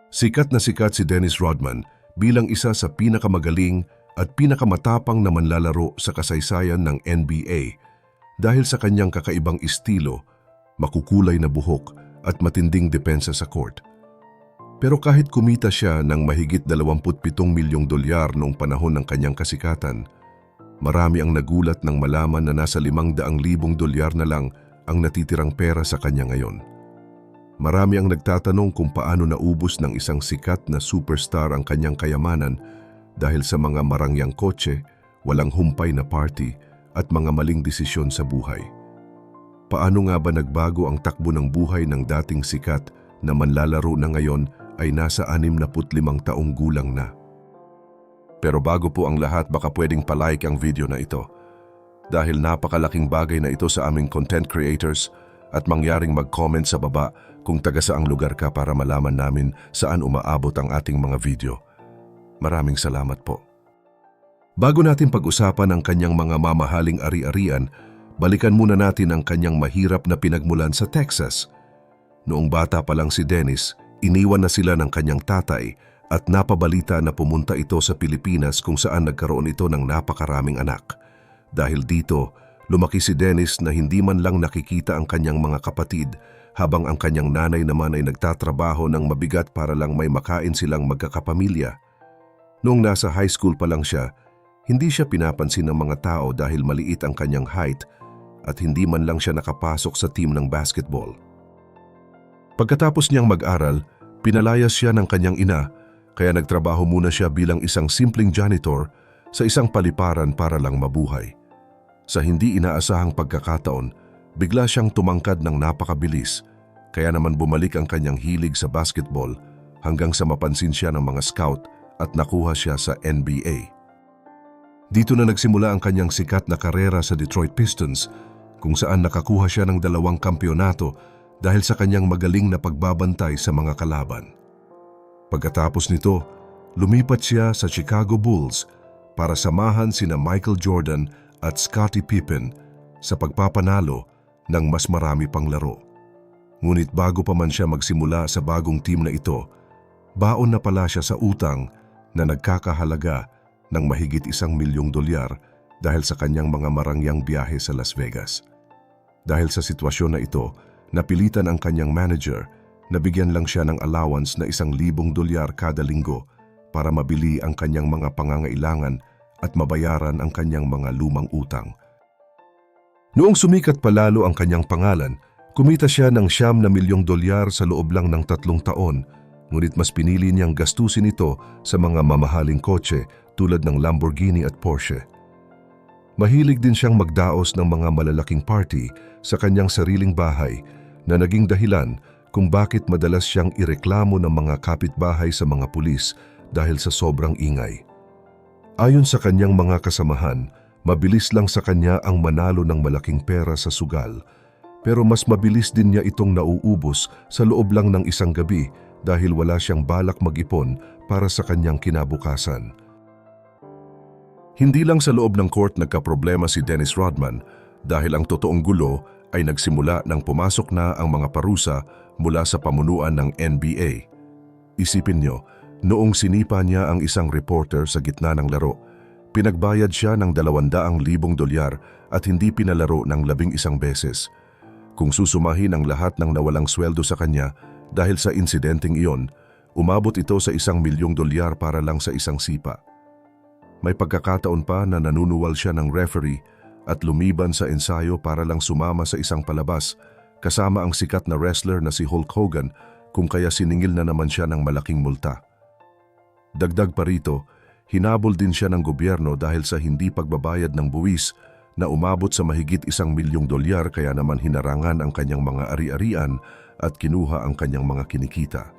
Sikat na sikat si Dennis Rodman bilang isa sa pinakamagaling at pinakamatapang na manlalaro sa kasaysayan ng NBA dahil sa kanyang kakaibang estilo, makukulay na buhok at matinding depensa sa court. Pero kahit kumita siya ng mahigit 27 milyong dolyar noong panahon ng kanyang kasikatan, marami ang nagulat nang malaman na nasa 500,000 dolyar na lang ang natitirang pera sa kanya ngayon. Marami ang nagtatanong kung paano naubos ng isang sikat na superstar ang kanyang kayamanan dahil sa mga marangyang kotse, walang humpay na party at mga maling desisyon sa buhay. Paano nga ba nagbago ang takbo ng buhay ng dating sikat na manlalaro na ngayon ay nasa 65 taong gulang na? Pero bago po ang lahat, baka pwedeng palike ang video na ito dahil napakalaking bagay na ito sa aming content creators at mangyaring mag-comment sa baba kung taga saang lugar ka para malaman namin saan umaabot ang ating mga video. Maraming salamat po. Bago natin pag-usapan ang kanyang mga mamahaling ari-arian, balikan muna natin ang kanyang mahirap na pinagmulan sa Texas. Noong bata pa lang si Dennis, iniwan na sila ng kanyang tatay at napabalita na pumunta ito sa Pilipinas kung saan nagkaroon ito ng napakaraming anak. Dahil dito, lumaki si Dennis na hindi man lang nakikita ang kanyang mga kapatid habang ang kanyang nanay naman ay nagtatrabaho ng mabigat para lang may makain silang magkakapamilya. Noong nasa high school pa lang siya, hindi siya pinapansin ng mga tao dahil maliit ang kanyang height at hindi man lang siya nakapasok sa team ng basketball. Pagkatapos niyang mag-aral, pinalayas siya ng kanyang ina kaya nagtrabaho muna siya bilang isang simpleng janitor sa isang paliparan para lang mabuhay. Sa hindi inaasahang pagkakataon, bigla siyang tumangkad ng napakabilis, kaya naman bumalik ang kanyang hilig sa basketball hanggang sa mapansin siya ng mga scout at nakuha siya sa NBA. Dito na nagsimula ang kanyang sikat na karera sa Detroit Pistons kung saan nakakuha siya ng 2 kampyonato dahil sa kanyang magaling na pagbabantay sa mga kalaban. Pagkatapos nito, lumipat siya sa Chicago Bulls para samahan sina Michael Jordan at Scottie Pippen sa pagpapanalo ng mas marami pang laro. Ngunit bago pa man siya magsimula sa bagong team na ito, baon na pala siya sa utang na nagkakahalaga ng mahigit $1 milyong dahil sa kanyang mga marangyang biyahe sa Las Vegas. Dahil sa sitwasyon na ito, napilitan ang kanyang manager na bigyan lang siya ng allowance na $1,000 kada linggo para mabili ang kanyang mga pangangailangan at mabayaran ang kanyang mga lumang utang. Noong sumikat palalo ang kanyang pangalan, kumita siya ng $9 milyong sa loob lang ng 3 taon, ngunit mas pinili niyang gastusin ito sa mga mamahaling kotse tulad ng Lamborghini at Porsche. Mahilig din siyang magdaos ng mga malalaking party sa kanyang sariling bahay na naging dahilan kung bakit madalas siyang ireklamo ng mga kapitbahay sa mga pulis dahil sa sobrang ingay. Ayon sa kanyang mga kasamahan, mabilis lang sa kanya ang manalo ng malaking pera sa sugal, pero mas mabilis din niya itong nauubos sa loob lang ng isang gabi dahil wala siyang balak mag-ipon para sa kanyang kinabukasan. Hindi lang sa loob ng court nagkaproblema si Dennis Rodman dahil ang totoong gulo ay nagsimula nang pumasok na ang mga parusa mula sa pamunuan ng NBA. Isipin niyo, noong sinipa niya ang isang reporter sa gitna ng laro, pinagbayad siya ng $200,000 at hindi pinalaro ng 11 beses. Kung susumahin ang lahat ng nawalang sweldo sa kanya dahil sa insidenteng iyon, umabot ito sa $1 milyong para lang sa isang sipa. May pagkakataon pa na nanunuwal siya ng referee at lumiban sa ensayo para lang sumama sa isang palabas kasama ang sikat na wrestler na si Hulk Hogan kung kaya siningil na naman siya ng malaking multa. Dagdag pa rito, hinabol din siya ng gobyerno dahil sa hindi pagbabayad ng buwis na umabot sa mahigit $1 milyong kaya naman hinarangan ang kanyang mga ari-arian at kinuha ang kanyang mga kinikita.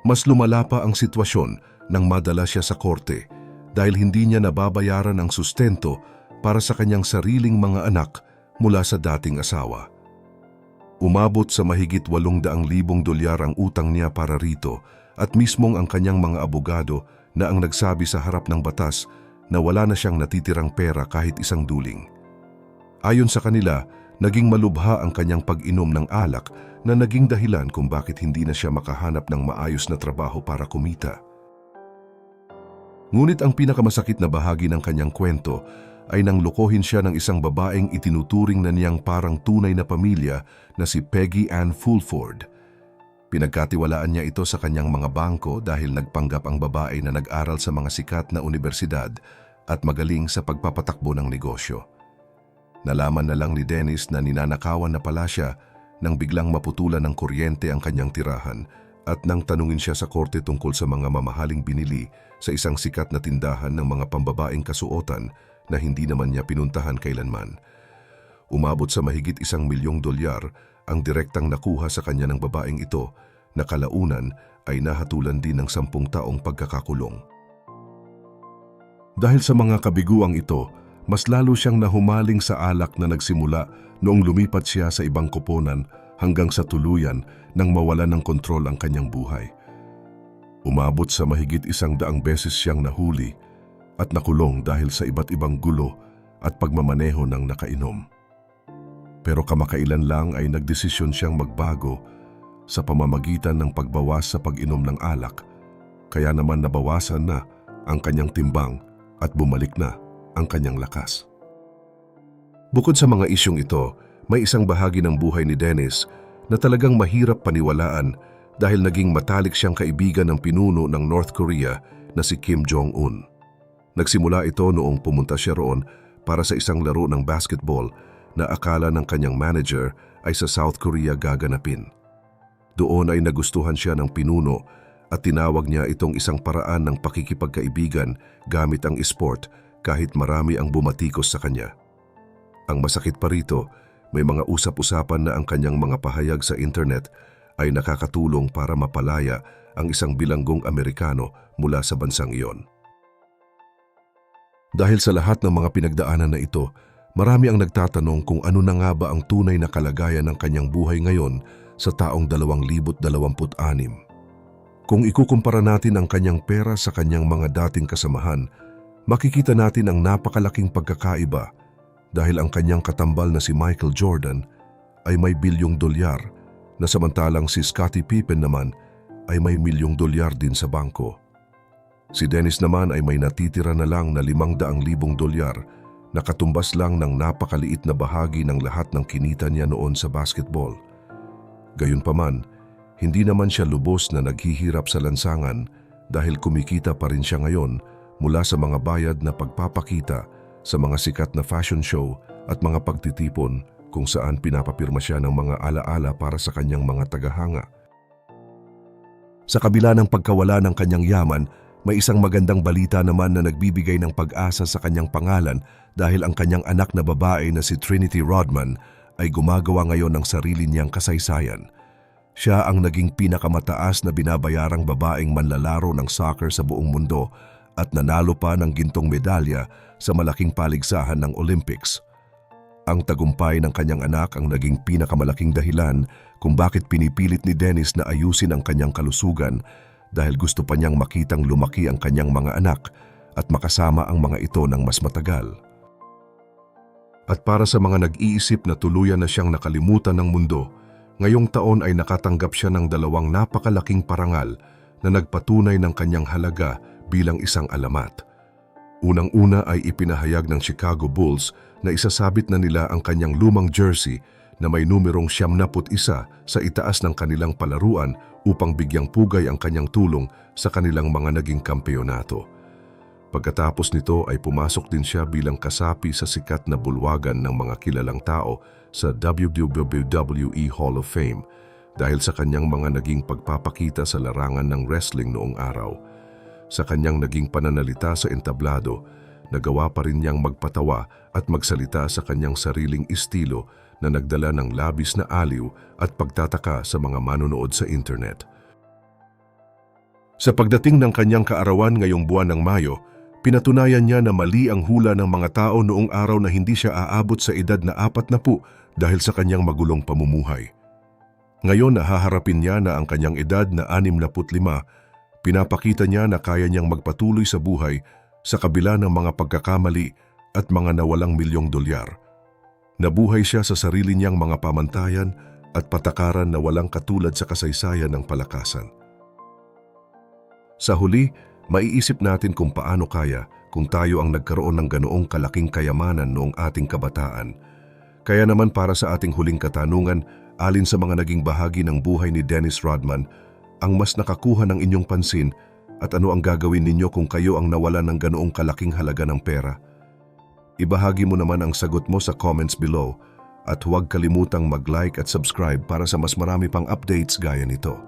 Mas lumala pa ang sitwasyon nang madala siya sa korte dahil hindi niya nababayaran ang sustento para sa kanyang sariling mga anak mula sa dating asawa. Umabot sa mahigit $800,000 ang utang niya para rito at mismong ang kanyang mga abogado na ang nagsabi sa harap ng batas na wala na siyang natitirang pera kahit isang duling. Ayon sa kanila, Naging malubha ang kanyang pag-inom ng alak na naging dahilan kung bakit hindi na siya makahanap ng maayos na trabaho para kumita. Ngunit ang pinakamasakit na bahagi ng kanyang kwento ay nang lokohin siya ng isang babaeng itinuturing na niyang parang tunay na pamilya na si Peggy Ann Fulford. Pinagkatiwalaan niya ito sa kanyang mga bangko dahil nagpanggap ang babae na nag-aral sa mga sikat na universidad at magaling sa pagpapatakbo ng negosyo. Nalaman na lang ni Dennis na ninanakawan na pala siya nang biglang maputulan ng kuryente ang kanyang tirahan at nang tanungin siya sa korte tungkol sa mga mamahaling binili sa isang sikat na tindahan ng mga pambabaeng kasuotan na hindi naman niya pinuntahan kailanman. Umabot sa mahigit $1,000,000 ang direktang nakuha sa kanya ng babaeng ito na kalaunan ay nahatulan din ng 10 taong pagkakakulong. Dahil sa mga kabiguang ito, mas lalo siyang nahumaling sa alak na nagsimula noong lumipat siya sa ibang koponan hanggang sa tuluyan nang mawalan ng kontrol ang kanyang buhay. Umabot sa mahigit 100 beses siyang nahuli at nakulong dahil sa iba't ibang gulo at pagmamaneho ng nakainom. Pero kamakailan lang ay nagdesisyon siyang magbago sa pamamagitan ng pagbawas sa pag-inom ng alak, kaya naman nabawasan na ang kanyang timbang at bumalik na ang kanyang lakas. Bukod sa mga isyong ito, may isang bahagi ng buhay ni Dennis na talagang mahirap paniwalaan dahil naging matalik siyang kaibigan ng pinuno ng North Korea na si Kim Jong-un. Nagsimula ito noong pumunta siya roon para sa isang laro ng basketball na akala ng kanyang manager ay sa South Korea gaganapin. Doon ay nagustuhan siya ng pinuno at tinawag niya itong isang paraan ng pakikipagkaibigan gamit ang esport kahit marami ang bumatikos sa kanya. Ang masakit pa rito, may mga usap-usapan na ang kanyang mga pahayag sa internet ay nakakatulong para mapalaya ang isang bilanggong Amerikano mula sa bansang iyon. Dahil sa lahat ng mga pinagdaanan na ito, marami ang nagtatanong kung ano na nga ba ang tunay na kalagayan ng kanyang buhay ngayon sa taong 2026. Kung ikukumpara natin ang kanyang pera sa kanyang mga dating kasamahan, makikita natin ang napakalaking pagkakaiba dahil ang kanyang katambal na si Michael Jordan ay may $1,000,000,000 na samantalang si Scottie Pippen naman ay may $1,000,000 din sa bangko. Si Dennis naman ay may natitira na lang na $500,000 na katumbas lang ng napakaliit na bahagi ng lahat ng kinita niya noon sa basketball. Gayunpaman, hindi naman siya lubos na naghihirap sa lansangan dahil kumikita pa rin siya ngayon mula sa mga bayad na pagpapakita sa mga sikat na fashion show at mga pagtitipon kung saan pinapapirma siya ng mga alaala para sa kanyang mga tagahanga. Sa kabila ng pagkawala ng kanyang yaman, may isang magandang balita naman na nagbibigay ng pag-asa sa kanyang pangalan dahil ang kanyang anak na babae na si Trinity Rodman ay gumagawa ngayon ng sarili niyang kasaysayan. Siya ang naging pinakamataas na binabayarang babaeng manlalaro ng soccer sa buong mundo at nanalo pa ng gintong medalya sa malaking paligsahan ng Olympics. Ang tagumpay ng kanyang anak ang naging pinakamalaking dahilan kung bakit pinipilit ni Dennis na ayusin ang kanyang kalusugan dahil gusto pa niyang makitang lumaki ang kanyang mga anak at makasama ang mga ito ng mas matagal. At para sa mga nag-iisip na tuluyan na siyang nakalimutan ng mundo, ngayong taon ay nakatanggap siya ng 2 napakalaking parangal na nagpatunay ng kanyang halaga bilang isang alamat. Unang-una ay ipinahayag ng Chicago Bulls na isasabit na nila ang kanyang lumang jersey na may numerong 71 sa itaas ng kanilang palaruan upang bigyang pugay ang kanyang tulong sa kanilang mga naging kampeonato. Pagkatapos nito ay pumasok din siya bilang kasapi sa sikat na bulwagan ng mga kilalang tao sa WWE Hall of Fame dahil sa kanyang mga naging pagpapakita sa larangan ng wrestling noong araw. Sa kanyang naging pananalita sa entablado, nagawa pa rin niyang magpatawa at magsalita sa kanyang sariling estilo na nagdala ng labis na aliw at pagtataka sa mga manonood sa internet. Sa pagdating ng kanyang kaarawan ngayong buwan ng Mayo, pinatunayan niya na mali ang hula ng mga tao noong araw na hindi siya aabot sa edad na 40 dahil sa kanyang magulong pamumuhay. Ngayon nahaharapin niya na ang kanyang edad na 65, pinapakita niya na kaya niyang magpatuloy sa buhay sa kabila ng mga pagkakamali at mga nawalang $1,000,000. Nabuhay siya sa sarili niyang mga pamantayan at patakaran na walang katulad sa kasaysayan ng palakasan. Sa huli, maiisip natin kung paano kaya kung tayo ang nagkaroon ng ganoong kalaking kayamanan noong ating kabataan. Kaya naman para sa ating huling katanungan, alin sa mga naging bahagi ng buhay ni Dennis Rodman ang mas nakakuha ng inyong pansin at ano ang gagawin ninyo kung kayo ang nawalan ng ganoong kalaking halaga ng pera? Ibahagi mo naman ang sagot mo sa comments below at huwag kalimutang mag-like at subscribe para sa mas marami pang updates gaya nito.